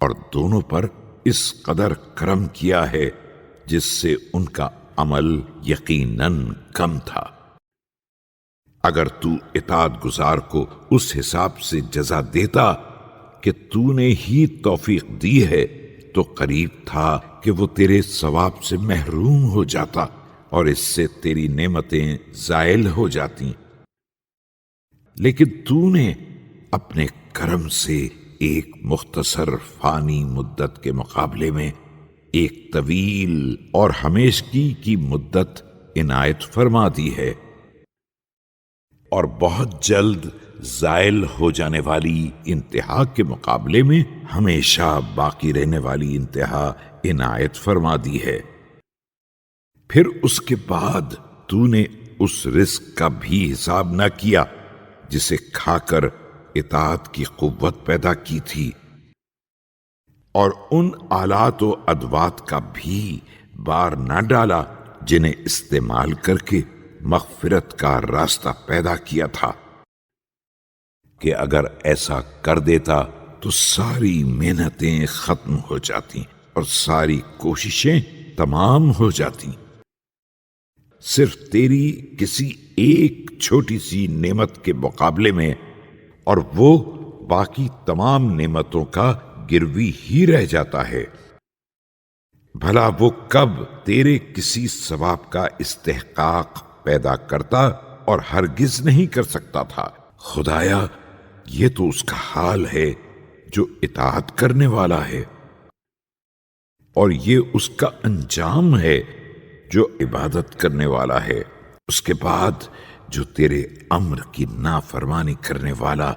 اور دونوں پر اس قدر کرم کیا ہے جس سے ان کا عمل یقیناً کم تھا۔ اگر تو اطاعت گزار کو اس حساب سے جزا دیتا کہ تو نے ہی توفیق دی ہے تو قریب تھا کہ وہ تیرے ثواب سے محروم ہو جاتا اور اس سے تیری نعمتیں زائل ہو جاتی، لیکن تو نے اپنے کرم سے ایک مختصر فانی مدت کے مقابلے میں ایک طویل اور ہمیشگی کی مدت عنایت فرما دی ہے، اور بہت جلد زائل ہو جانے والی انتہا کے مقابلے میں ہمیشہ باقی رہنے والی انتہا عنایت فرما دی ہے۔ پھر اس کے بعد تو نے اس رزق کا بھی حساب نہ کیا جسے کھا کر اطاعت کی قوت پیدا کی تھی، اور ان آلات و ادوات کا بھی بار نہ ڈالا جنہیں استعمال کر کے مغفرت کا راستہ پیدا کیا تھا، کہ اگر ایسا کر دیتا تو ساری محنتیں ختم ہو جاتی اور ساری کوششیں تمام ہو جاتی۔ صرف تیری کسی ایک چھوٹی سی نعمت کے مقابلے میں، اور وہ باقی تمام نعمتوں کا گروی ہی رہ جاتا ہے۔ بھلا وہ کب تیرے کسی ثواب کا استحقاق پیدا کرتا اور ہرگز نہیں کر سکتا تھا۔ خدایا، یہ تو اس کا حال ہے جو اطاعت کرنے والا ہے، اور یہ اس کا انجام ہے جو عبادت کرنے والا ہے۔ اس کے بعد جو تیرے امر کی نافرمانی کرنے والا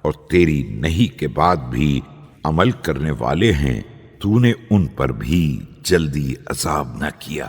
اور تیری نہیں کے بعد بھی عمل کرنے والے ہیں، تو نے ان پر بھی جلدی عذاب نہ کیا۔